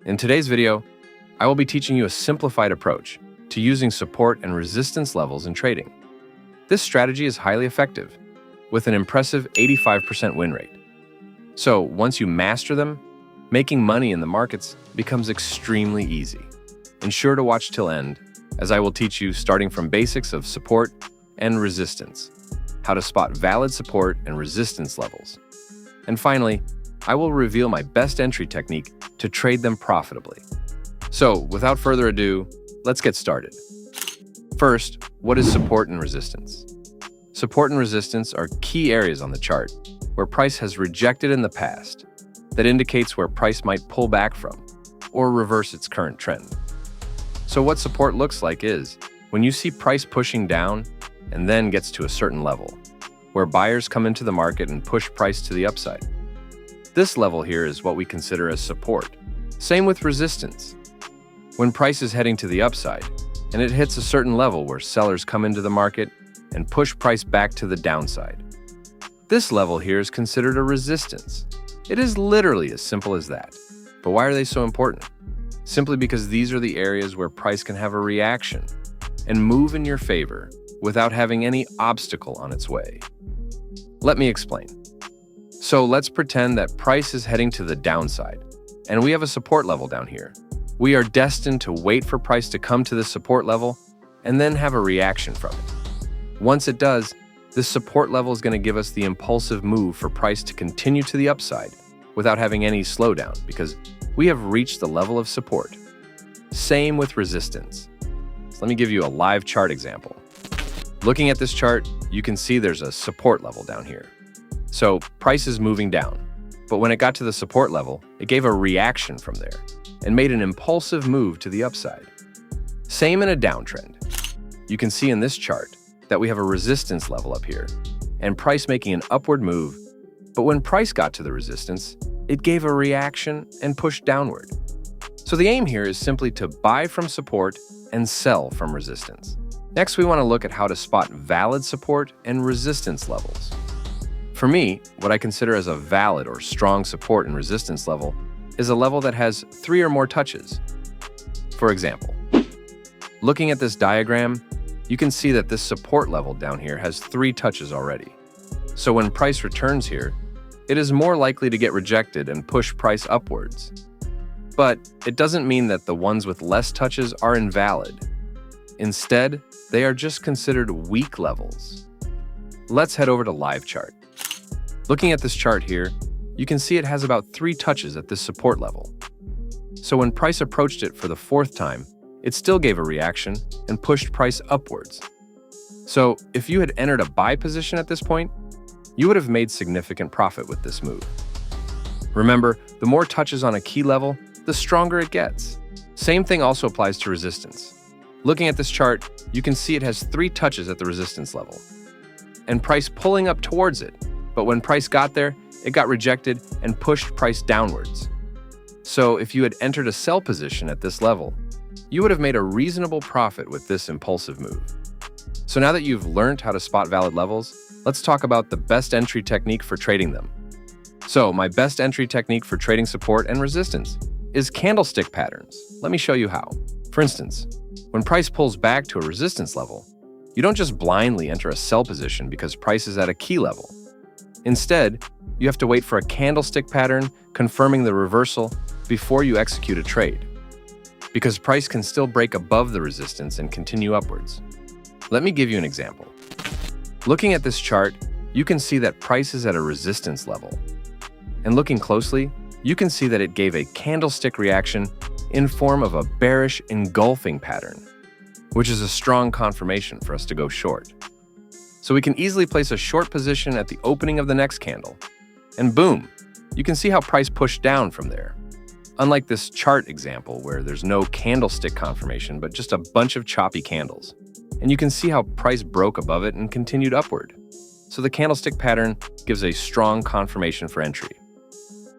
In today's video, I will be teaching you a simplified approach to using support and resistance levels in trading. This strategy is highly effective, with an impressive 85% win rate. So once you master them, making money in the markets becomes extremely easy. Ensure to watch till end, as I will teach you starting from basics of support and resistance, how to spot valid support and resistance levels. And finally, I will reveal my best entry technique to trade them profitably. So without further ado, let's get started. First, what is support and resistance? Support and resistance are key areas on the chart where price has rejected in the past that indicates where price might pull back from or reverse its current trend. So what support looks like is when you see price pushing down and then gets to a certain level, where buyers come into the market and push price to the upside. This level here is what we consider as support. Same with resistance. When price is heading to the upside and it hits a certain level where sellers come into the market and push price back to the downside. This level here is considered a resistance. It is literally as simple as that. But why are they so important? Simply because these are the areas where price can have a reaction and move in your favor without having any obstacle on its way. Let me explain. So let's pretend that price is heading to the downside and we have a support level down here. We are destined to wait for price to come to this support level and then have a reaction from it. Once it does, this support level is going to give us the impulsive move for price to continue to the upside without having any slowdown because we have reached the level of support. Same with resistance. So let me give you a live chart example. Looking at this chart, you can see there's a support level down here. So price is moving down, but when it got to the support level, it gave a reaction from there and made an impulsive move to the upside. Same in a downtrend. You can see in this chart that we have a resistance level up here and price making an upward move, but when price got to the resistance, it gave a reaction and pushed downward. So the aim here is simply to buy from support and sell from resistance. Next, we want to look at how to spot valid support and resistance levels. For me, what I consider as a valid or strong support and resistance level is a level that has 3 or more touches. For example, looking at this diagram, you can see that this support level down here has 3 touches already. So when price returns here, it is more likely to get rejected and push price upwards. But it doesn't mean that the ones with less touches are invalid. Instead, they are just considered weak levels. Let's head over to live chart. Looking at this chart here, you can see it has about 3 touches at this support level. So when price approached it for the 4th time, it still gave a reaction and pushed price upwards. So if you had entered a buy position at this point, you would have made significant profit with this move. Remember, the more touches on a key level, the stronger it gets. Same thing also applies to resistance. Looking at this chart, you can see it has 3 touches at the resistance level, and price pulling up towards it. But when price got there, it got rejected and pushed price downwards. So if you had entered a sell position at this level, you would have made a reasonable profit with this impulsive move. So now that you've learned how to spot valid levels, let's talk about the best entry technique for trading them. So my best entry technique for trading support and resistance is candlestick patterns. Let me show you how. For instance, when price pulls back to a resistance level, you don't just blindly enter a sell position because price is at a key level. Instead, you have to wait for a candlestick pattern confirming the reversal before you execute a trade, because price can still break above the resistance and continue upwards. Let me give you an example. Looking at this chart, you can see that price is at a resistance level. And looking closely, you can see that it gave a candlestick reaction in form of a bearish engulfing pattern, which is a strong confirmation for us to go short. So we can easily place a short position at the opening of the next candle, and boom, you can see how price pushed down from there. Unlike this chart example where there's no candlestick confirmation, but just a bunch of choppy candles. And you can see how price broke above it and continued upward. So the candlestick pattern gives a strong confirmation for entry.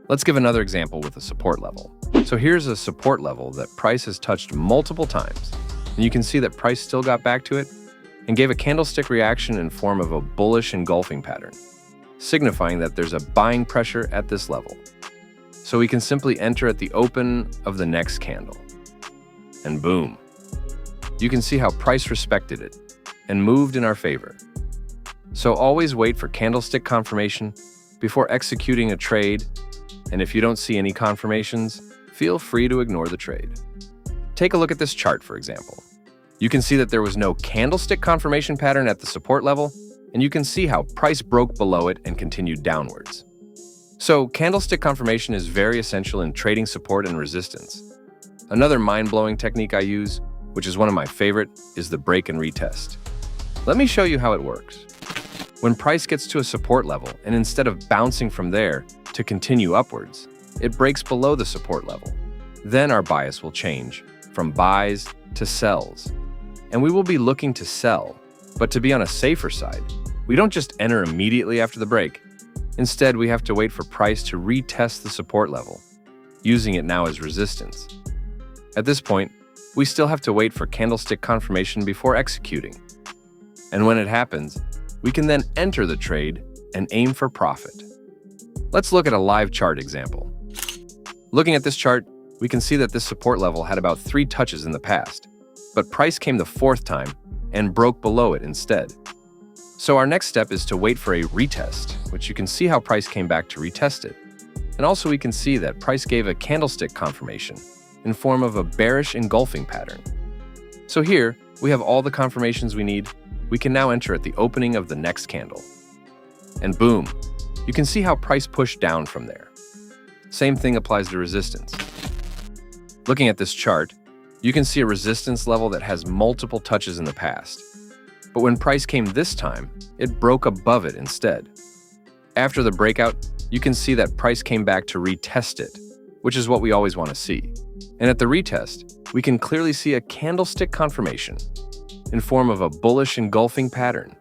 Let's give another example with a support level. So here's a support level that price has touched multiple times, and you can see that price still got back to it and gave a candlestick reaction in form of a bullish engulfing pattern, signifying that there's a buying pressure at this level. So we can simply enter at the open of the next candle. And boom. You can see how price respected it and moved in our favor. So always wait for candlestick confirmation before executing a trade, and if you don't see any confirmations, feel free to ignore the trade. Take a look at this chart, for example. You can see that there was no candlestick confirmation pattern at the support level, and you can see how price broke below it and continued downwards. So candlestick confirmation is very essential in trading support and resistance. Another mind-blowing technique I use, which is one of my favorite, is the break and retest. Let me show you how it works. When price gets to a support level, and instead of bouncing from there to continue upwards, it breaks below the support level. Then our bias will change from buys to sells. And we will be looking to sell, but to be on a safer side, we don't just enter immediately after the break. Instead, we have to wait for price to retest the support level, using it now as resistance. At this point, we still have to wait for candlestick confirmation before executing. And when it happens, we can then enter the trade and aim for profit. Let's look at a live chart example. Looking at this chart, we can see that this support level had about 3 touches in the past, but price came the 4th time and broke below it instead. So our next step is to wait for a retest, which you can see how price came back to retest it. And also we can see that price gave a candlestick confirmation in form of a bearish engulfing pattern. So here, we have all the confirmations we need. We can now enter at the opening of the next candle. And boom, you can see how price pushed down from there. Same thing applies to resistance. Looking at this chart, you can see a resistance level that has multiple touches in the past. But when price came this time, it broke above it instead. After the breakout, you can see that price came back to retest it, which is what we always want to see. And at the retest, we can clearly see a candlestick confirmation in form of a bullish engulfing pattern,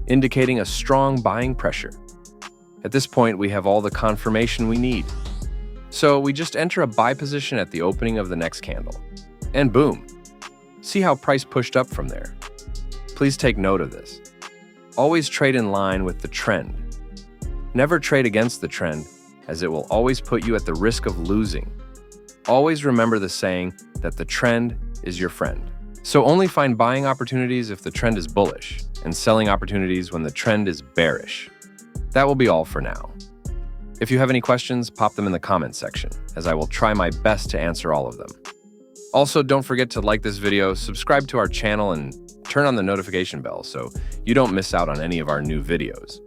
indicating a strong buying pressure. At this point, we have all the confirmation we need. So we just enter a buy position at the opening of the next candle. And boom, see how price pushed up from there. Please take note of this. Always trade in line with the trend. Never trade against the trend, as it will always put you at the risk of losing. Always remember the saying that the trend is your friend. So only find buying opportunities if the trend is bullish, and selling opportunities when the trend is bearish. That will be all for now. If you have any questions, pop them in the comments section, as I will try my best to answer all of them. Also, don't forget to like this video, subscribe to our channel, and turn on the notification bell so you don't miss out on any of our new videos.